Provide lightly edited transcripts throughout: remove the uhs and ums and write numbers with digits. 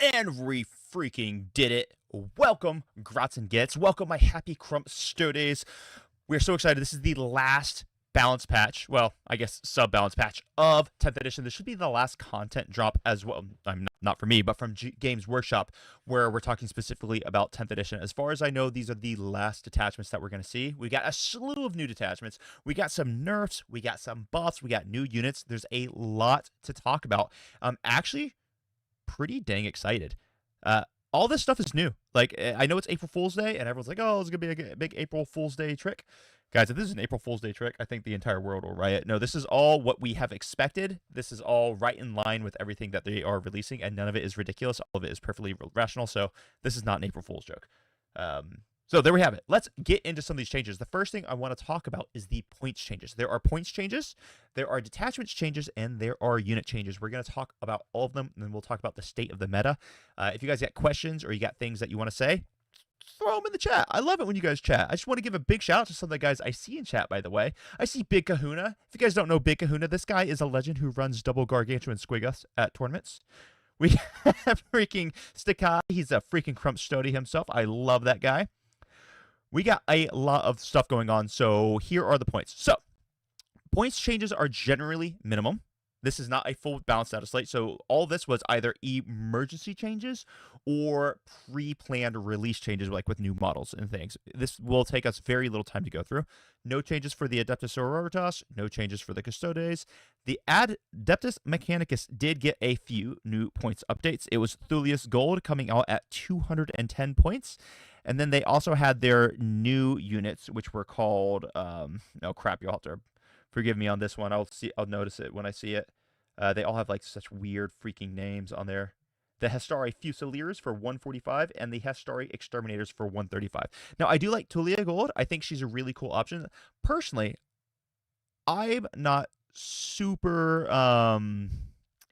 And we freaking did it. Welcome, Grots and Gets. Welcome, my happy crump stodes. We're so excited. This is the last balance patch. Well, I guess sub-balance patch of 10th edition. This should be the last content drop as well. I'm not for me, but from Games Workshop, where we're talking specifically about 10th edition. As far as I know, these are the last detachments that we're going to see. We got a slew of new detachments. We got some nerfs. We got some buffs. We got new units. There's a lot to talk about. Actually, pretty dang excited. All this stuff is new. Like, I know it's April Fool's Day, and everyone's like, oh, it's going to be a big April Fool's Day trick. Guys, if this is an April Fool's Day trick, I think the entire world will riot. No, this is all what we have expected. This is all right in line with everything that they are releasing, and none of it is ridiculous. All of it is perfectly rational, so this is not an April Fool's joke. So there we have it. Let's get into some of these changes. The first thing I want to talk about is the points changes. There are points changes, there are detachments changes, and there are unit changes. We're going to talk about all of them, and then we'll talk about the state of the meta. If you guys got questions or you got things that you want to say, throw them in the chat. I love it when you guys chat. I just want to give a big shout out to some of the guys I see in chat, by the way. I see Big Kahuna. If you guys don't know Big Kahuna, this guy is a legend who runs double gargantuan squigus at tournaments. We have freaking Stickai. He's a freaking crump stody himself. I love that guy. We got a lot of stuff going on, so here are the points. So, points changes are generally minimum. This is not a full balance status slate, so all this was either emergency changes or pre-planned release changes, like with new models and things. This will take us very little time to go through. No changes for the Adeptus Sororitas, no changes for the Custodes. The Adeptus Mechanicus did get a few new points updates. It was Thulius Gold coming out at 210 points. And then they also had their new units, which were called, oh crap, you'll have to forgive me on this one. I'll notice it when I see it. They all have like such weird freaking names on there. The Hestari Fusiliers for 145 and the Hestari Exterminators for 135. Now, I do like Tulia Gold. I think she's a really cool option. Personally, I'm not super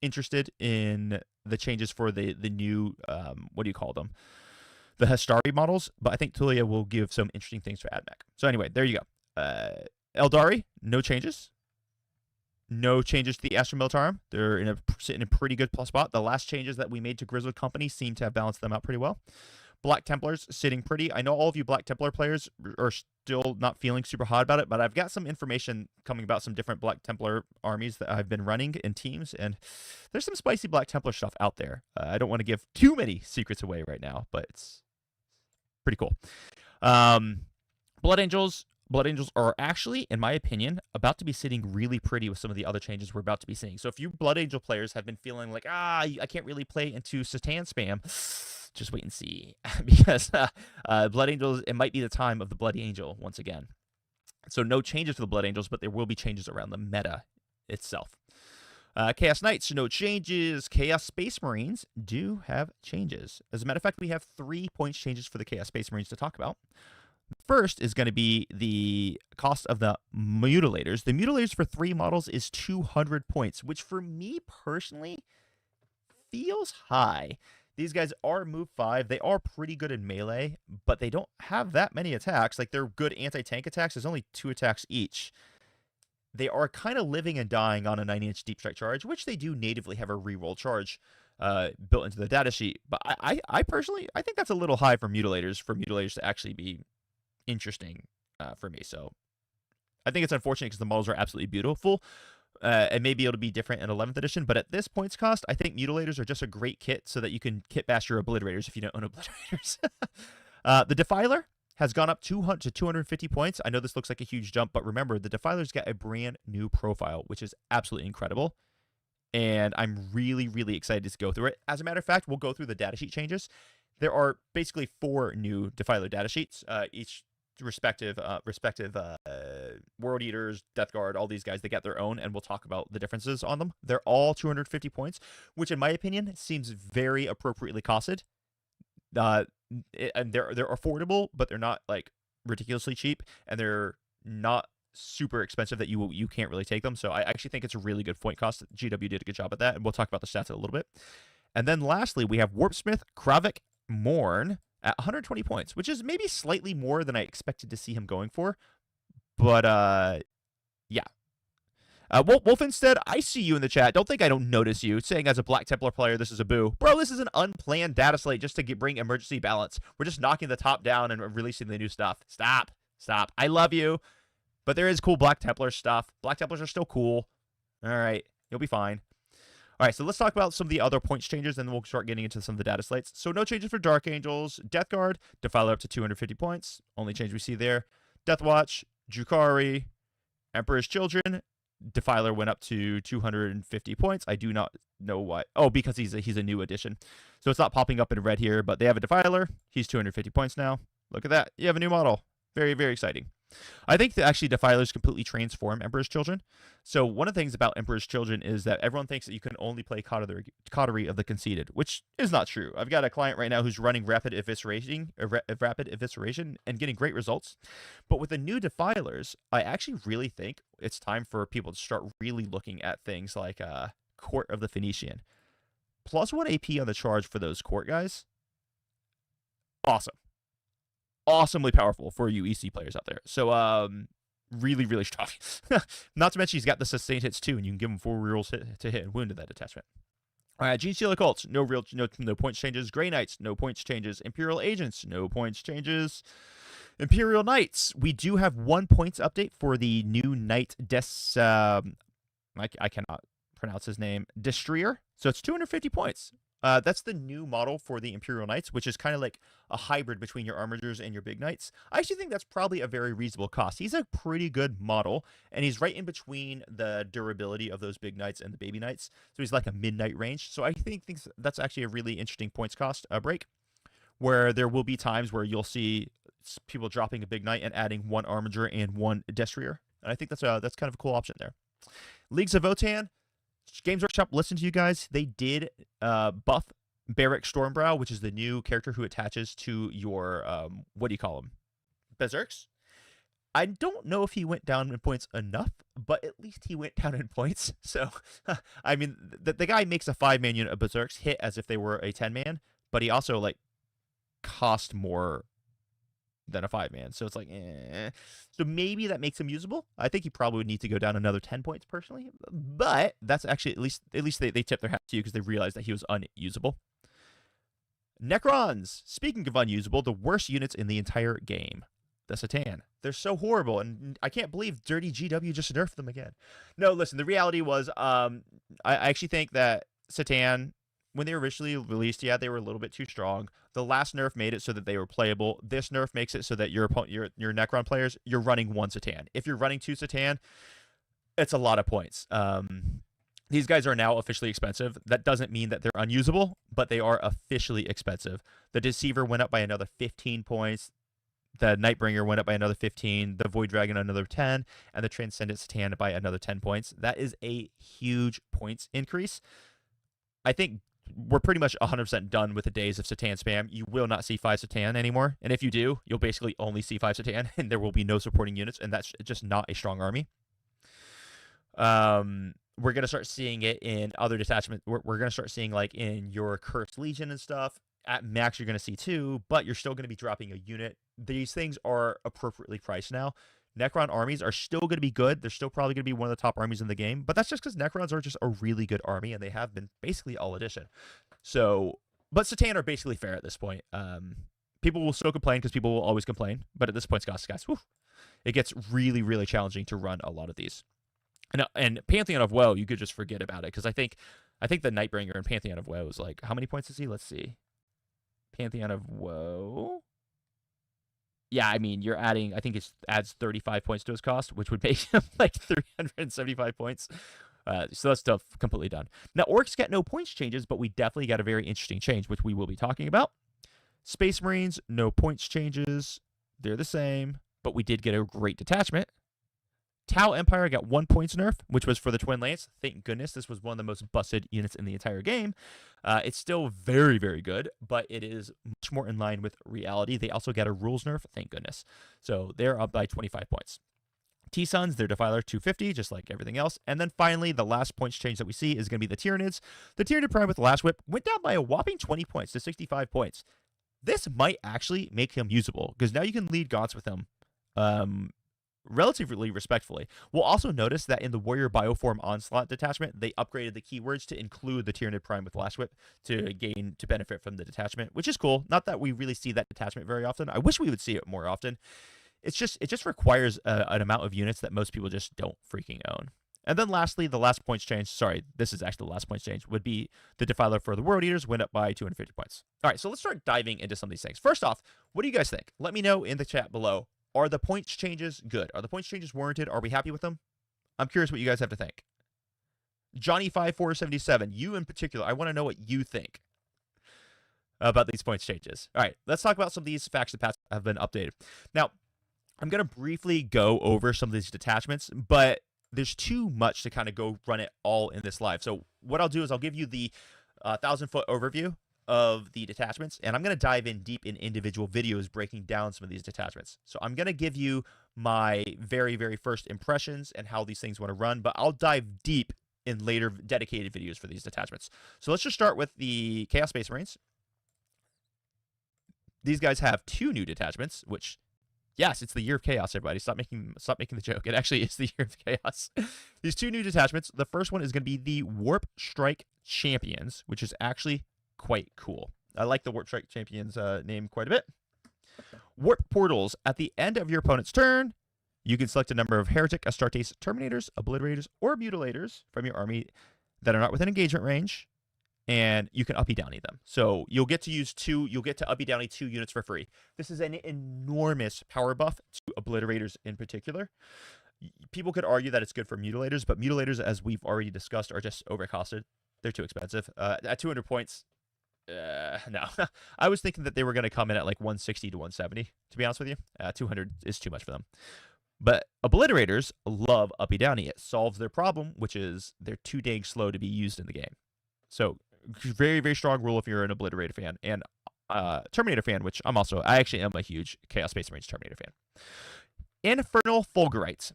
interested in the changes for the new, what do you call them? The Hestari models, but I think Tulia will give some interesting things for AdMech. So anyway, there you go. Eldari, no changes. No changes to the Astra Militarum. They're sitting in a pretty good spot. The last changes that we made to Grizzled Company seem to have balanced them out pretty well. Black Templars sitting pretty. I know all of you Black Templar players are still not feeling super hot about it, but I've got some information coming about some different Black Templar armies that I've been running in teams, and there's some spicy Black Templar stuff out there. I don't want to give too many secrets away right now, but it's pretty cool. Blood Angels are actually, in my opinion, about to be sitting really pretty with some of the other changes we're about to be seeing. So if you Blood Angel players have been feeling like, I can't really play into Satan spam, just wait and see. Because Blood Angels, it might be the time of the Bloody Angel once again. So no changes for the Blood Angels, but there will be changes around the meta itself. Chaos Knights, no changes. Chaos Space Marines do have changes. As a matter of fact, we have 3 points changes for the Chaos Space Marines to talk about. First is going to be the cost of the Mutilators. The Mutilators for 3 models is 200 points, which for me personally feels high. These guys are move 5. They are pretty good in melee, but they don't have that many attacks. Like, they're good anti-tank attacks. There's only 2 attacks each. They are kind of living and dying on a 9-inch deep strike charge, which they do natively have a reroll charge built into the datasheet. But I personally, I think that's a little high for Mutilators to actually be interesting for me. So I think it's unfortunate because the models are absolutely beautiful. And maybe it'll be different in 11th edition, but at this points cost, I think Mutilators are just a great kit so that you can kit bash your Obliterators if you don't own Obliterators. The Defiler has gone up 200 to 250 points. I know this looks like a huge jump, but remember, the Defiler's got a brand new profile, which is absolutely incredible. And I'm really, really excited to go through it. As a matter of fact, we'll go through the datasheet changes. There are basically 4 new Defiler datasheets, each respective World Eaters, Death Guard, all these guys, they got their own, and we'll talk about the differences on them. They're all 250 points, which in my opinion seems very appropriately costed. And they're affordable, but they're not like ridiculously cheap, and they're not super expensive that you can't really take them. So I actually think it's a really good point cost. GW did a good job at that, and we'll talk about the stats in a little bit. And then lastly, we have Warpsmith Kravik Morn at 120 points, which is maybe slightly more than I expected to see him going for. But yeah. Wolfenstead, I see you in the chat. Don't think I don't notice you. Saying as a Black Templar player, this is a boo. Bro, this is an unplanned data slate just to bring emergency balance. We're just knocking the top down and releasing the new stuff. Stop. Stop. I love you. But there is cool Black Templar stuff. Black Templars are still cool. All right. You'll be fine. All right, so let's talk about some of the other points changes, and then we'll start getting into some of the data slates. So no changes for Dark Angels. Death Guard, Defiler up to 250 points. Only change we see there. Death Watch, Jukari, Emperor's Children. Defiler went up to 250 points. I do not know why. Oh, because he's a new addition. So it's not popping up in red here, but they have a Defiler. He's 250 points now. Look at that. You have a new model. Very, very exciting. I think that actually Defilers completely transform Emperor's Children. So one of the things about Emperor's Children is that everyone thinks that you can only play Coterie of the Conceited, which is not true. I've got a client right now who's running Rapid Evisceration and getting great results. But with the new Defilers, I actually really think it's time for people to start really looking at things like Court of the Phoenician. +1 AP on the charge for those court guys. Awesome. Awesomely powerful for you EC players out there. So, really, really strong. Not to mention he's got the sustained hits too, and you can give him 4 rerolls to hit and wound in that detachment. All right, Gene Stealer Cults, no points changes. Grey Knights, no points changes. Imperial Agents, no points changes. Imperial Knights, we do have 1 points update for the new Knight I cannot pronounce his name. Destrier. So it's 250 points. That's the new model for the Imperial Knights, which is kind of like a hybrid between your Armigers and your Big Knights. I actually think that's probably a very reasonable cost. He's a pretty good model, and he's right in between the durability of those Big Knights and the Baby Knights. So he's like a midnight range. So I think that's actually a really interesting points cost break, where there will be times where you'll see people dropping a Big Knight and adding 1 Armiger and 1 Destrier. And I think that's kind of a cool option there. Leagues of Votann. Games Workshop listened to you guys. They did buff Barrack Stormbrow, which is the new character who attaches to your, what do you call him? Berserks? I don't know if he went down in points enough, but at least he went down in points. So, I mean, the guy makes a 5-man unit of Berserks hit as if they were a 10-man, but he also, like, cost more than a 5-man. So it's like, eh. So maybe that makes him usable. I think he probably would need to go down another 10 points personally. But that's actually, at least they tip their hat to you because they realized that he was unusable. Necrons. Speaking of unusable, the worst units in the entire game. The Satan. They're so horrible, and I can't believe Dirty GW just nerfed them again. No, listen, the reality was, I actually think that Satan, when they were originally released, yeah, they were a little bit too strong. The last nerf made it so that they were playable. This nerf makes it so that your Necron players, you're running 1 Satan. If you're running 2 Satan, it's a lot of points. These guys are now officially expensive. That doesn't mean that they're unusable, but they are officially expensive. The Deceiver went up by another 15 points. The Nightbringer went up by another 15. The Void Dragon another 10. And the Transcendent Satan by another 10 points. That is a huge points increase. I think we're pretty much 100% done with the days of Satan spam. You will not see 5 Satan anymore. And if you do, you'll basically only see 5 Satan, and there will be no supporting units, and that's just not a strong army. We're going to start seeing it in other detachments. We're going to start seeing, like, in your Cursed Legion and stuff. At max, you're going to see 2, but you're still going to be dropping a unit. These things are appropriately priced now. Necron armies are still going to be good. They're still probably going to be one of the top armies in the game, but that's just because Necrons are just a really good army, and they have been basically all edition. So, but Satan are basically fair at this point. People will still complain because people will always complain, but at this point, guys, whew, it gets really, really challenging to run a lot of these. And Pantheon of Woe, you could just forget about it, because I think the Nightbringer in Pantheon of Woe is like, how many points is he? Let's see. Pantheon of Woe. Yeah, I mean, you're adding, I think it adds 35 points to his cost, which would make him like 375 points. So that's stuff completely done. Now, Orcs get no points changes, but we definitely got a very interesting change, which we will be talking about. Space Marines, no points changes. They're the same, but we did get a great detachment. Tau Empire got 1 points nerf, which was for the Twin Lance. Thank goodness. This was one of the most busted units in the entire game. It's still very, very good, but it is much more in line with reality. They also got a rules nerf. Thank goodness. So they're up by 25 points. T-Sons, their Defiler 250, just like everything else. And then finally, the last points change that we see is going to be the Tyranids. The Tyranid Prime with the last whip went down by a whopping 20 points to 65 points. This might actually make him usable, because now you can lead Gaunts with him. relatively respectfully. We'll also notice that in the Warrior Bioform Onslaught detachment, they upgraded the keywords to include the Tyranid Prime with Lash Whip to benefit from the detachment, which is cool. Not that we really see that detachment very often. I wish we would see it more often. It just requires an amount of units that most people just don't freaking own. And then lastly, the last points change, sorry, this is actually the last points change, would be the Defiler for the World Eaters went up by 250 points. All right, so let's start diving into some of these things. First off, what do you guys think? Let me know in the chat below. Are the points changes good? Are the points changes warranted? Are we happy with them? I'm curious what you guys have to think. Johnny5477, you in particular, I want to know what you think about these points changes. All right, let's talk about some of these faction paths that have been updated. Now, I'm going to briefly go over some of these detachments, but there's too much to kind of go run it all in this live. So what I'll do is I'll give you the 1,000-foot overview of the detachments, and I'm going to dive in deep in individual videos breaking down some of these detachments. So I'm going to give you my very, very first impressions and how these things want to run, but I'll dive deep in later dedicated videos for these detachments. So let's just start with the Chaos Space Marines. These guys have 2 new detachments, which... yes, it's the year of chaos, everybody. Stop making the joke. It actually is the year of chaos. These 2 new detachments. The first one is going to be the Warp Strike Champions, which is actually quite cool. I like the Warp Strike Champions name quite a bit. Warp Portals. At the end of your opponent's turn, you can select a number of Heretic, Astartes, Terminators, Obliterators, or Mutilators from your army that are not within engagement range, and you can uppy downy them. So you'll get to use 2, you'll get to uppy downy 2 units for free. This is an enormous power buff to Obliterators in particular. People could argue that it's good for Mutilators, but Mutilators, as we've already discussed, are just overcosted. They're too expensive. At 200 points, no. I was thinking that they were going to come in at like 160 to 170, to be honest with you. 200 is too much for them. But Obliterators love uppy downy. It solves their problem, which is they're too dang slow to be used in the game. So very, very strong rule if you're an Obliterator fan and Terminator fan, which I actually am a huge Chaos Space Marines Terminator fan. Infernal Fulgurites.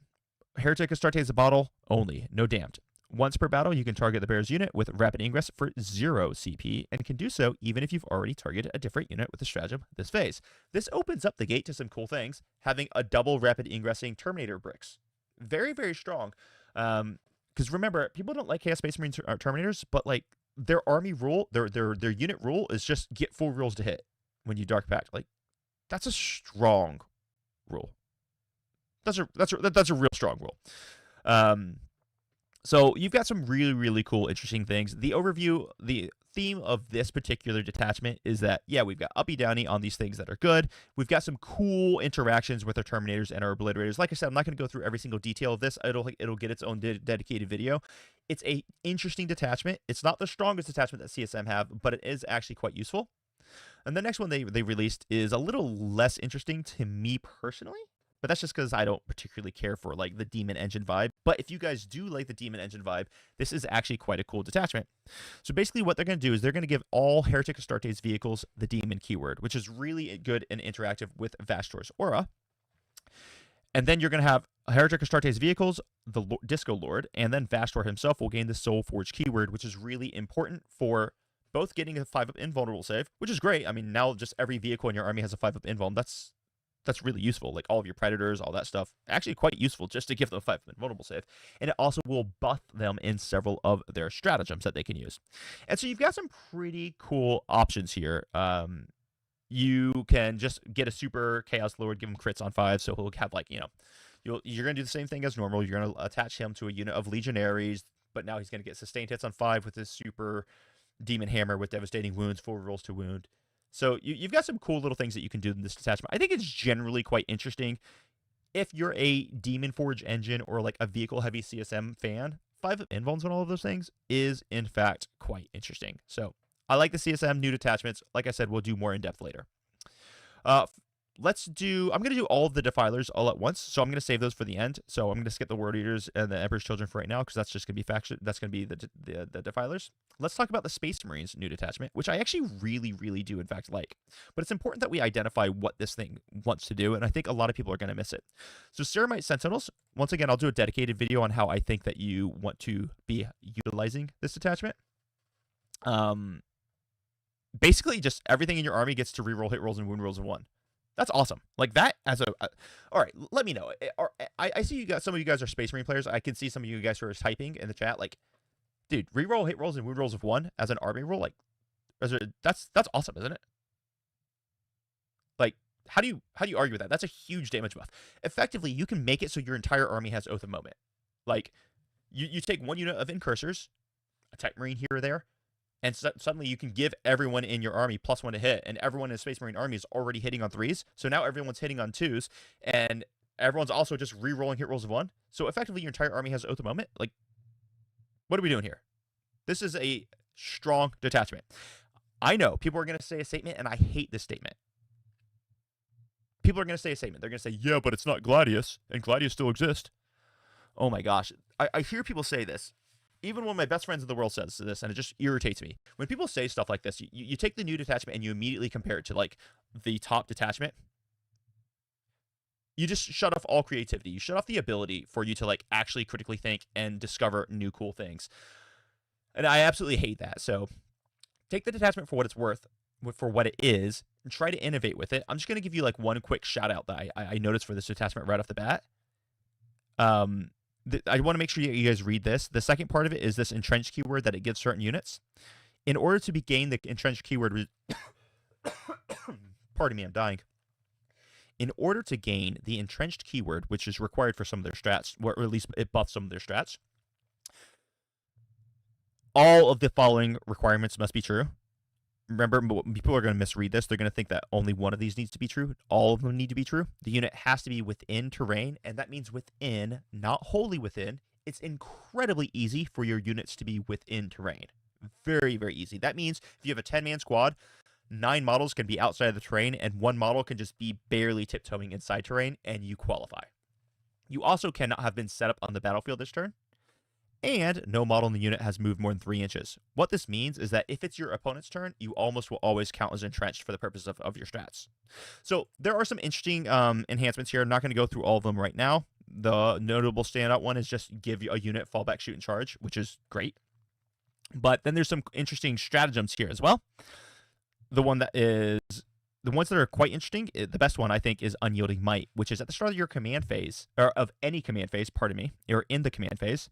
Heretic Astartes a bottle only, no damned. Once per battle, you can target the bearer's unit with rapid ingress for 0 CP, and can do so even if you've already targeted a different unit with the stratagem this phase. This opens up the gate to some cool things, having a double rapid ingressing Terminator bricks. Very, very strong. Because remember, people don't like Chaos Space Marines or Terminators, but like their army rule, their unit rule is just get 4 rolls to hit when you Dark Pact. Like, that's a strong rule. That's a real strong rule. So you've got some really, really cool, interesting things. The overview, the theme of this particular detachment is that, yeah, we've got uppy downy on these things that are good. We've got some cool interactions with our Terminators and our Obliterators. Like I said, I'm not going to go through every single detail of this. It'll get its own dedicated video. It's a interesting detachment. It's not the strongest detachment that CSM have, but it is actually quite useful. And the next one they released is a little less interesting to me personally. But that's just because I don't particularly care for like the Demon Engine vibe. But if you guys do like the Demon Engine vibe, this is actually quite a cool detachment. So basically what they're going to do is they're going to give all Heretic Astartes vehicles the Demon keyword, which is really good and interactive with Vastor's aura. And then you're going to have Heretic Astartes vehicles, the Disco Lord, and then Vastor himself will gain the Soul Forge keyword, which is really important for both getting a 5-up invulnerable save, which is great. I mean, now just every vehicle in your army has a 5-up invuln. That's really useful. Like all of your Predators, all that stuff. Actually quite useful just to give them a 5-up invulnerable save. And it also will buff them in several of their stratagems that they can use. And so you've got some pretty cool options here. You can just get a super Chaos Lord, give him crits on 5, so he'll have like, you're going to do the same thing as normal. You're going to attach him to a unit of Legionaries, but now he's going to get sustained hits on 5 with his super Demon Hammer with devastating wounds, 4 rolls to wound. So you've got some cool little things that you can do in this detachment. I think it's generally quite interesting. If you're a Demon Forge engine or like a vehicle-heavy CSM fan, 5-up invulns on all of those things is, in fact, quite interesting. So I like the CSM new detachments. Like I said, we'll do more in-depth later. I'm going to do all of the Defilers all at once, so I'm going to save those for the end. So I'm going to skip the World Eaters and the Emperor's Children for right now, because that's just going to be faction. That's going to be the Defilers. Let's talk about the Space Marines new detachment, which I actually really, really do, in fact, like. But it's important that we identify what this thing wants to do, and I think a lot of people are going to miss it. So Ceramite Sentinels, once again, I'll do a dedicated video on how I think that you want to be utilizing this detachment. Basically, just everything in your army gets to reroll hit rolls and wound rolls in 1. That's awesome. Like that as all right, let me know. I see you guys. Some of you guys are Space Marine players. I can see some of you guys who are typing in the chat. Like, dude, reroll hit rolls and wound rolls of 1 as an army roll. Like, that's awesome, isn't it? Like, how do you argue with that? That's a huge damage buff. Effectively, you can make it so your entire army has Oath of Moment. Like, you take 1 unit of Incursors, a Type Marine here or there, and suddenly you can give everyone in your army +1 to hit, and everyone in a Space Marine army is already hitting on 3s. So now everyone's hitting on 2s, and everyone's also just re-rolling hit rolls of 1. So effectively, your entire army has Oath of Moment. Like, what are we doing here? This is a strong detachment. I know people are going to say a statement, and I hate this statement. People are going to say a statement. They're going to say, yeah, but it's not Gladius, and Gladius still exists. Oh my gosh. I hear people say this. Even one of my best friends in the world says this, and it just irritates me. When people say stuff like this, you take the new detachment and you immediately compare it to, like, the top detachment. You just shut off all creativity. You shut off the ability for you to, like, actually critically think and discover new cool things. And I absolutely hate that. So take the detachment for what it's worth, for what it is, and try to innovate with it. I'm just going to give you, like, one quick shout out that I noticed for this detachment right off the bat. I want to make sure you guys read this. The second part of it is this entrenched keyword that it gives certain units. In order to gain the entrenched keyword, pardon me, I'm dying. In order to gain the entrenched keyword, which is required for some of their strats, or at least it buffs some of their strats, all of the following requirements must be true. Remember, people are going to misread this. They're going to think that only one of these needs to be true. All of them need to be true. The unit has to be within terrain, and that means within, not wholly within. It's incredibly easy for your units to be within terrain. Very, very easy. That means if you have a 10-man squad, 9 models can be outside of the terrain, and 1 model can just be barely tiptoeing inside terrain, and you qualify. You also cannot have been set up on the battlefield this turn. And no model in the unit has moved more than 3 inches. What this means is that if it's your opponent's turn, you almost will always count as entrenched for the purpose of your strats. So there are some interesting enhancements here. I'm not going to go through all of them right now. The notable standout one is just give you a unit fallback, shoot, and charge, which is great. But then there's some interesting stratagems here as well. The ones that are quite interesting, the best one I think is Unyielding Might, which is at the start of your command phase, or of any command phase, pardon me, or in the command phase.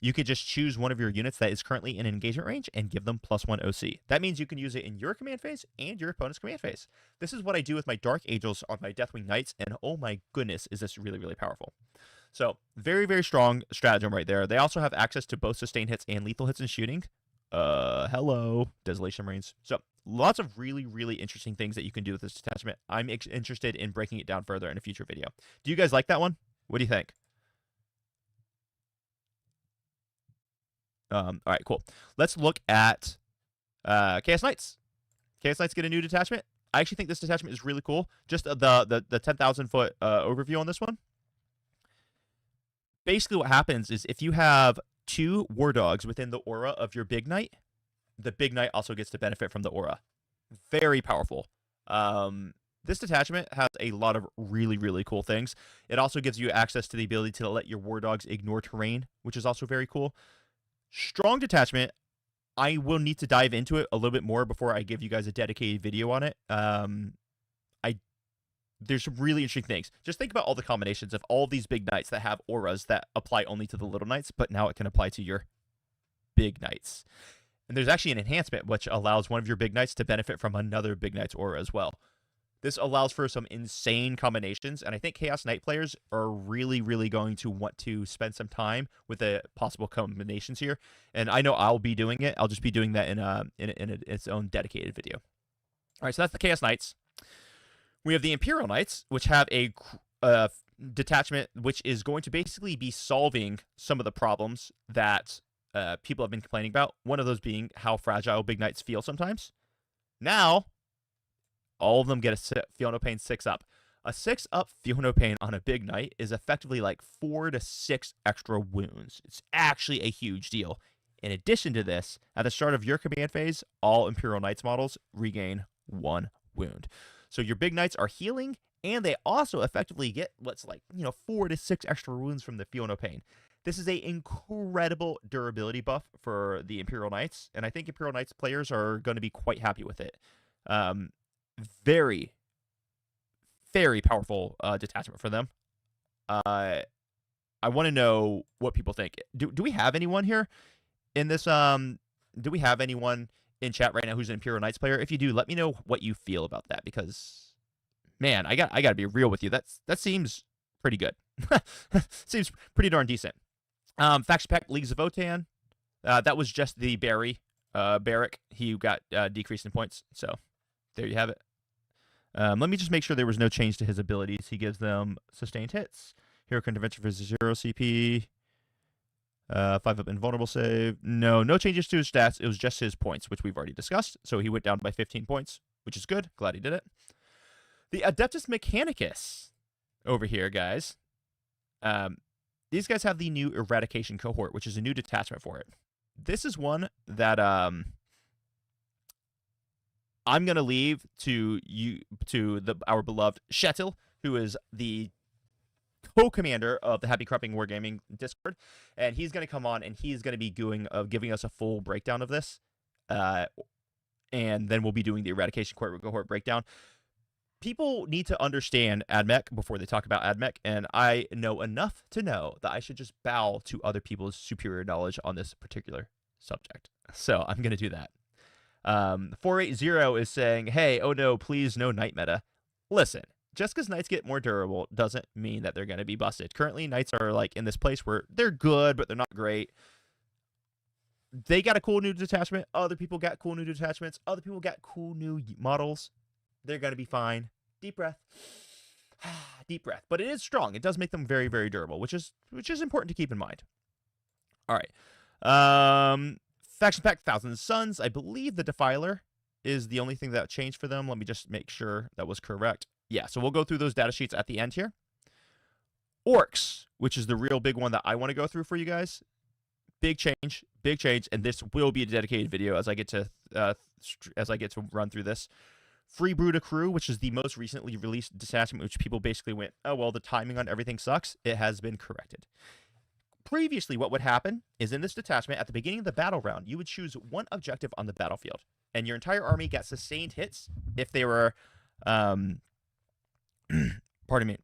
You could just choose one of your units that is currently in engagement range and give them +1 OC. That means you can use it in your command phase and your opponent's command phase. This is what I do with my Dark Angels on my Deathwing Knights, and oh my goodness, is this really, really powerful. So, very, very strong stratagem right there. They also have access to both sustained hits and lethal hits and shooting. Hello, Desolation Marines. So, lots of really, really interesting things that you can do with this detachment. I'm interested in breaking it down further in a future video. Do you guys like that one? What do you think? All right, cool. Let's look at Chaos Knights. Chaos Knights get a new detachment. I actually think this detachment is really cool. Just the 10,000 foot overview on this one. Basically, what happens is if you have 2 war dogs within the aura of your big knight, the big knight also gets to benefit from the aura. Very powerful. This detachment has a lot of really, really cool things. It also gives you access to the ability to let your war dogs ignore terrain, which is also very cool. Strong detachment. I will need to dive into it a little bit more before I give you guys a dedicated video on it. There's some really interesting things. Just think about all the combinations of all these big knights that have auras that apply only to the little knights, but now it can apply to your big knights. And there's actually an enhancement which allows one of your big knights to benefit from another big knight's aura as well. This allows for some insane combinations, and I think Chaos Knight players are really, really going to want to spend some time with the possible combinations here. And I know I'll be doing it. I'll just be doing that in its own dedicated video. All right, so that's the Chaos Knights. We have the Imperial Knights, which have a detachment which is going to basically be solving some of the problems that people have been complaining about. One of those being how fragile big knights feel sometimes. Now, all of them get a Feel No Pain 6-up. A 6-up Feel No Pain on a big knight is effectively like 4 to 6 extra wounds. It's actually a huge deal. In addition to this, at the start of your command phase, all Imperial Knights models regain 1 wound. So your big knights are healing, and they also effectively get what's like, 4 to 6 extra wounds from the Feel No Pain. This is an incredible durability buff for the Imperial Knights, and I think Imperial Knights players are going to be quite happy with it. Very, very powerful detachment for them. I want to know what people think. Do we have anyone here in this? Do we have anyone in chat right now who's an Imperial Knights player? If you do, let me know what you feel about that, because man, I got to be real with you. That seems pretty good. Seems pretty darn decent. Faction Pack Leagues of Votan. That was just the Barrack. He got decreased in points. So there you have it. Let me just make sure there was no change to his abilities. He gives them sustained hits. Hero Intervention for 0 CP. 5-up invulnerable save. No changes to his stats. It was just his points, which we've already discussed. So he went down by 15 points, which is good. Glad he did it. The Adeptus Mechanicus over here, guys. These guys have the new Eradication Cohort, which is a new detachment for it. This is one that I'm gonna leave to our beloved Shetil, who is the co-commander of the Happy Corrupting Wargaming Discord, and he's gonna come on and he's gonna be giving us a full breakdown of this, and then we'll be doing the Eradication Cohort breakdown. People need to understand AdMech before they talk about AdMech, and I know enough to know that I should just bow to other people's superior knowledge on this particular subject. So I'm going to do that. 480 is saying, hey, oh no, please no Knight meta. Listen, just because Knights get more durable doesn't mean that they're going to be busted. Currently, Knights are like in this place where they're good, but they're not great. They got a cool new detachment. Other people got cool new detachments. Other people got cool new models. They're going to be fine. Deep breath. Deep breath. But it is strong. It does make them very, very durable, which is important to keep in mind. All right. Faction Pack Thousand Suns. I believe the Defiler is the only thing that changed for them. Let me just make sure that was correct. Yeah, so we'll go through those data sheets at the end here. Orcs, which is the real big one that I want to go through for you guys. Big change, and this will be a dedicated video as I get to run through this. Freebooter Crew, which is the most recently released detachment, which people basically went, oh, well, the timing on everything sucks. It has been corrected. Previously, what would happen is in this detachment, at the beginning of the battle round, you would choose one objective on the battlefield, and your entire army got sustained hits if they were, pardon me,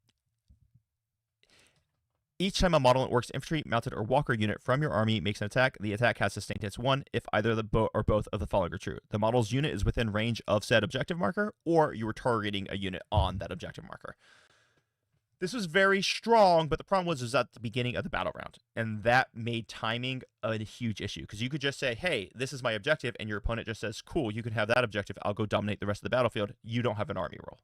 each time a model in Orcs infantry, mounted, or walker unit from your army makes an attack, the attack has sustained hits 1 if either or both of the following are true. The model's unit is within range of said objective marker, or you were targeting a unit on that objective marker. This was very strong, but the problem was at the beginning of the battle round, and that made timing a huge issue, because you could just say, hey, this is my objective, and your opponent just says, cool, you can have that objective, I'll go dominate the rest of the battlefield. You don't have an army roll.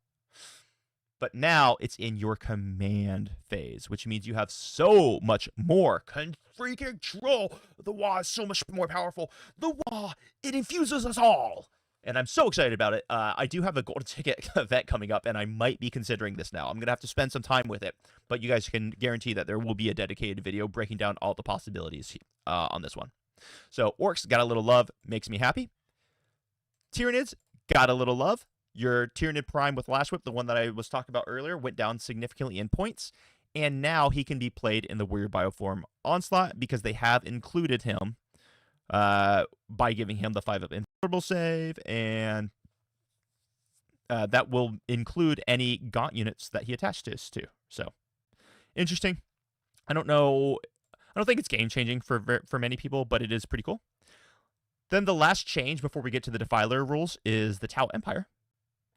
But now it's in your command phase, which means you have so much more freaking control. The Wa is so much more powerful. The Wa, it infuses us all. And I'm so excited about it. I do have a golden ticket event coming up, and I might be considering this now. I'm going to have to spend some time with it. But you guys can guarantee that there will be a dedicated video breaking down all the possibilities on this one. So Orcs got a little love. Makes me happy. Tyranids got a little love. Your Tyranid Prime with Lash Whip, the one that I was talking about earlier, went down significantly in points, and now he can be played in the Weird Bioform Onslaught because they have included him by giving him the 5-up invulnerable save, and that will include any Gaunt units that he attached this to. So, interesting. I don't think it's game-changing for many people, but it is pretty cool. Then the last change before we get to the Defiler rules is the Tau Empire.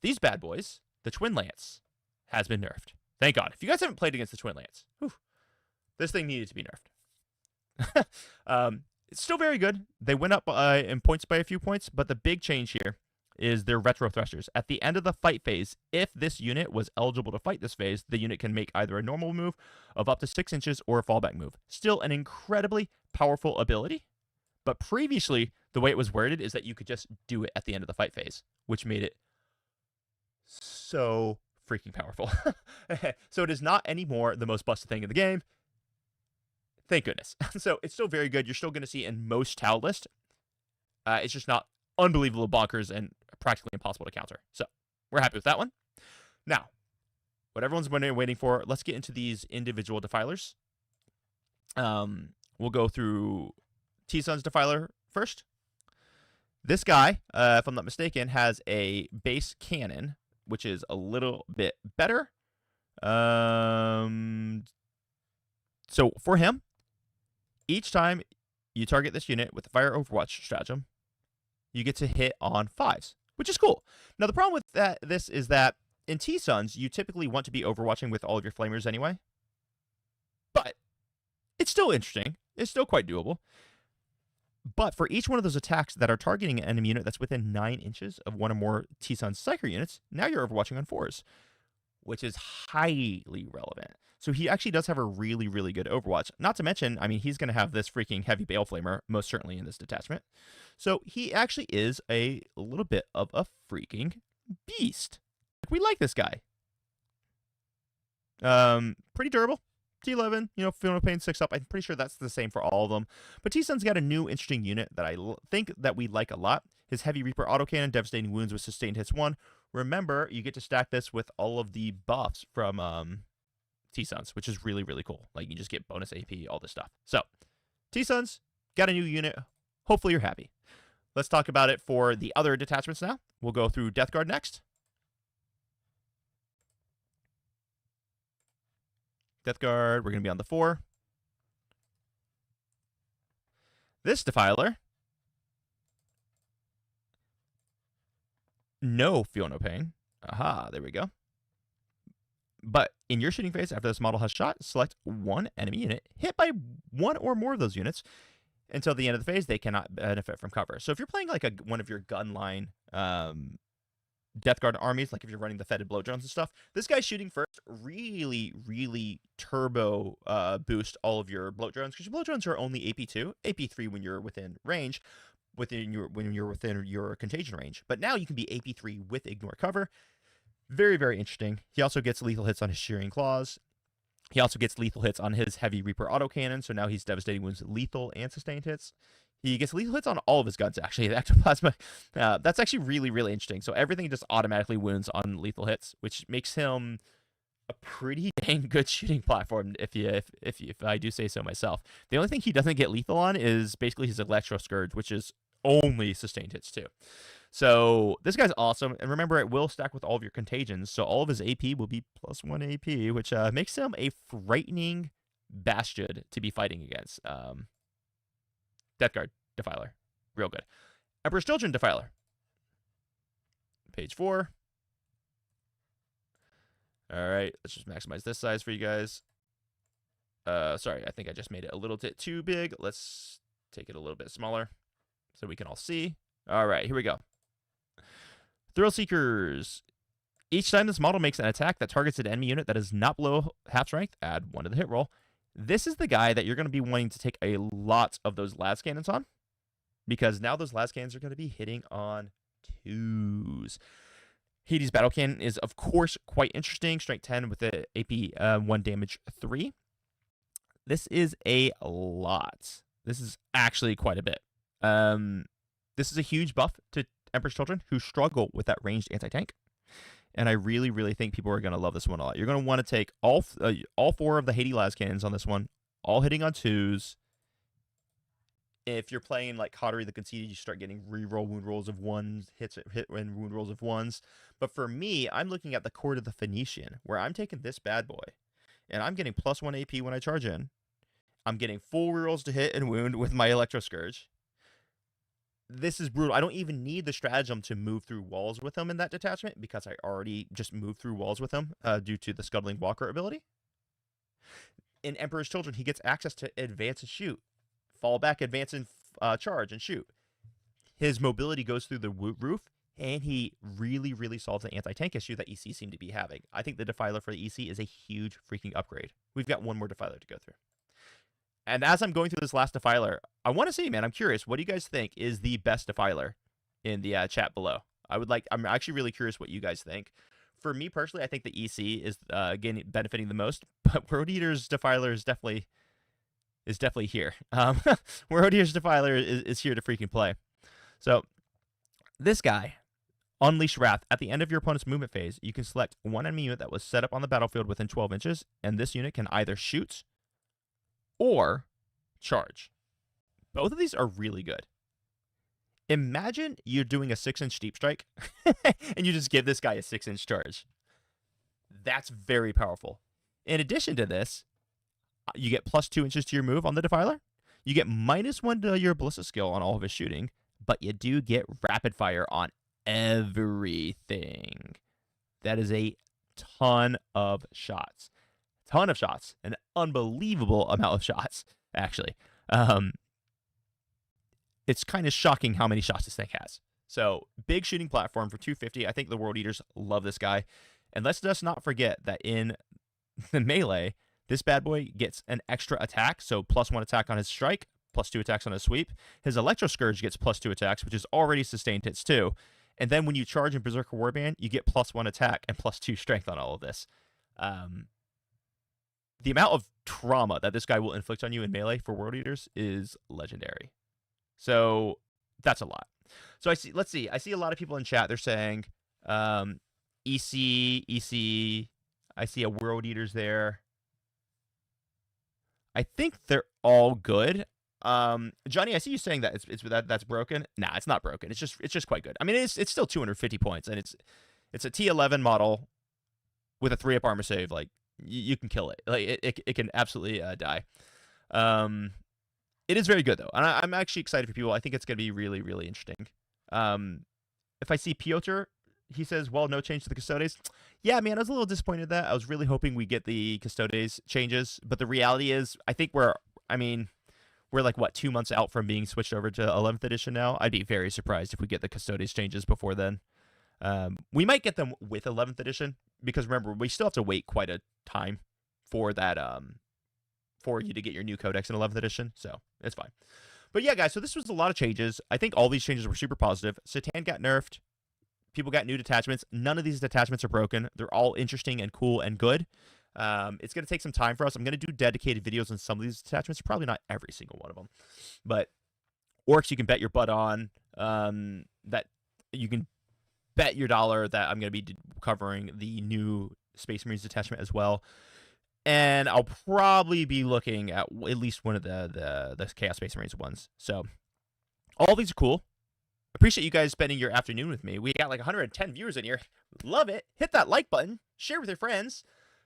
These bad boys, the Twin Lance, has been nerfed. Thank God. If you guys haven't played against the Twin Lance, this thing needed to be nerfed. It's still very good. They went up in points by a few points, but the big change here is their Retro Thrusters. At the end of the fight phase, if this unit was eligible to fight this phase, the unit can make either a normal move of up to 6 inches or a fallback move. Still an incredibly powerful ability, but previously, the way it was worded is that you could just do it at the end of the fight phase, which made it so freaking powerful. So it is not anymore the most busted thing in the game. Thank goodness. So it's still very good. You're still going to see in most Tau list. It's just not unbelievable bonkers and practically impossible to counter. So we're happy with that one. Now, what everyone's been waiting for, let's get into these individual Defilers. We'll go through T-Sun's Defiler first. This guy, if I'm not mistaken, has a base cannon, which is a little bit better So for him, each time you target this unit with the Fire Overwatch stratagem, you get to hit on 5s, which is cool. Now, the problem with this is that in T-Suns, you typically want to be overwatching with all of your flamers anyway. But it's still interesting. It's still quite doable. But for each one of those attacks that are targeting an enemy unit that's within 9 inches of one or more T-Sun Psyker units, now you're overwatching on 4s, which is highly relevant. So he actually does have a really, really good Overwatch. Not to mention, I mean, he's going to have this freaking heavy Bale Flamer, most certainly in this detachment. So he actually is a little bit of a freaking beast. We like this guy. Pretty durable. T11, Feel No Pain 6 up. I'm pretty sure that's the same for all of them. But T-Sun's got a new interesting unit that I think that we like a lot. His Heavy Reaper autocannon, devastating wounds with sustained hits 1. Remember, you get to stack this with all of the buffs from T-Suns, which is really, really cool. Like, you just get bonus AP, all this stuff. So, T-Suns, got a new unit. Hopefully you're happy. Let's talk about it for the other detachments now. We'll go through Death Guard next. Death Guard, we're going to be on the 4. This Defiler, no Feel No Pain. Aha, there we go. But in your shooting phase, after this model has shot, select one enemy unit hit by one or more of those units. Until the end of the phase, they cannot benefit from cover. So if you're playing like one of your gunline Death Guard armies, like if you're running the Fetid Blow Drones and stuff, this guy's shooting first really, really turbo boost all of your Blow Drones, because your Blow Drones are only AP2, AP3 when you're within range, when you're within your contagion range. But now you can be AP3 with Ignore Cover. Very, very interesting. He also gets lethal hits on his Shearing Claws. He also gets lethal hits on his Heavy Reaper autocannon, so now he's devastating wounds, lethal and sustained hits. He gets lethal hits on all of his guns, actually. The Ectoplasma, that's actually really, really interesting. So everything just automatically wounds on lethal hits, which makes him a pretty dang good shooting platform, if I do say so myself. The only thing he doesn't get lethal on is basically his Electro Scourge, which is only sustained hits too. So this guy's awesome, and remember, it will stack with all of your contagions, so all of his AP will be +1 AP, which makes him a frightening bastard to be fighting against. Death Guard Defiler, real good. Emperor's Children Defiler, page 4. All right, let's just maximize this size for you guys. Sorry, I think I just made it a little bit too big. Let's take it a little bit smaller so we can all see. All right, here we go. Thrill Seekers. Each time this model makes an attack that targets an enemy unit that is not below half strength, add 1 to the hit roll. This is the guy that you're going to be wanting to take a lot of those las cannons on, because now those las cannons are going to be hitting on 2s. Hades Battle Cannon is, of course, quite interesting. Strength 10 with the AP 1 damage 3. This is a lot. This is actually quite a bit. This is a huge buff to Emperor's Children, who struggle with that ranged anti-tank. And I really, really think people are going to love this one a lot. You're going to want to take all 4 of the Hades las cannons on this one, all hitting on 2s. If you're playing like Coterie the Conceited, you start getting reroll wound rolls of 1s, hit and wound rolls of 1s. But for me, I'm looking at the Court of the Phoenician, where I'm taking this bad boy, and I'm getting +1 AP when I charge in. I'm getting full rerolls to hit and wound with my Electro Scourge. This is brutal. I don't even need the stratagem to move through walls with him in that detachment, because I already just moved through walls with him due to the Scuttling Walker ability. In Emperor's Children, he gets access to advance and shoot, fall back, advance and charge and shoot. His mobility goes through the roof, and he really, really solves the anti-tank issue that EC seem to be having. I think the Defiler for the EC is a huge freaking upgrade. We've got one more Defiler to go through. And as I'm going through this last Defiler, I want to see, man, I'm curious, what do you guys think is the best Defiler in the chat below? I'm actually really curious what you guys think. For me personally, I think the EC is again benefiting the most, but Road Eater's Defiler is definitely here. Road Eater's Defiler is here to freaking play. So this guy, Unleash Wrath. At the end of your opponent's movement phase, you can select one enemy unit that was set up on the battlefield within 12 inches, and this unit can either shoot or charge. Both of these are really good. Imagine you're doing a 6-inch deep strike, and you just give this guy a 6-inch charge. That's very powerful. In addition to this, you get +2 inches to your move on the Defiler. You get -1 to your ballista skill on all of his shooting, but you do get rapid fire on everything. That is a ton of shots. An unbelievable amount of shots, actually. It's kind of shocking how many shots this thing has. So, big shooting platform for 250. I think the World Eaters love this guy. And let's just not forget that in the melee, this bad boy gets an extra attack. So, +1 attack on his strike, +2 attacks on his sweep. His Electro Scourge gets +2 attacks, which is already sustained hits too. And then when you charge in Berserker Warband, you get +1 attack and +2 strength on all of this. The amount of trauma that this guy will inflict on you in melee for World Eaters is legendary. So that's a lot. So let's see. I see a lot of people in chat. They're saying EC, EC. I see a World Eaters there. I think they're all good. Johnny, I see you saying that that's broken. Nah, it's not broken. It's just quite good. I mean, it's still 250 points, and it's a T11 model with a 3-up armor save. Like you can kill it. Like it can absolutely die. It is very good though, and I'm actually excited for people. I think it's gonna be really, really interesting. If I see Piotr, he says, well, no change to the Custodes. Yeah, man, I was a little disappointed that. I was really hoping we get the Custodes changes, but the reality is, I think we're like, what, 2 months out from being switched over to 11th edition now? I'd be very surprised if we get the Custodes changes before then. We might get them with 11th edition, because remember, we still have to wait quite a time for that, for you to get your new codex in 11th edition, so it's fine. But yeah, guys, so this was a lot of changes. I think all these changes were super positive. Satan got nerfed. People got new detachments. None of these detachments are broken. They're all interesting and cool and good. It's going to take some time for us. I'm going to do dedicated videos on some of these detachments. Probably not every single one of them. But orcs, you can bet your butt on. That you can bet your dollar that I'm going to be covering the new Space Marines detachment as well. And I'll probably be looking at least one of the Chaos Space Marines ones. So all these are cool. Appreciate you guys spending your afternoon with me. We got like 110 viewers in here. Love it. Hit that like button. Share with your friends.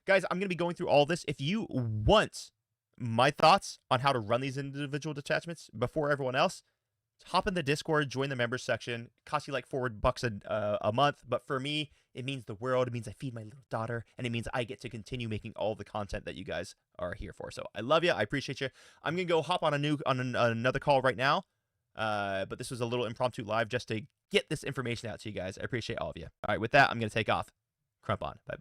Guys, I'm going to be going through all this. If you want my thoughts on how to run these individual detachments before everyone else, hop in the Discord, join the members section. Costs you like $4 a month. But for me, it means the world. It means I feed my little daughter. And it means I get to continue making all the content that you guys are here for. So I love you. I appreciate you. I'm going to go hop on another call right now. But this was a little impromptu live just to get this information out to you guys. I appreciate all of you. All right, with that, I'm going to take off. Crump on. Bye-bye.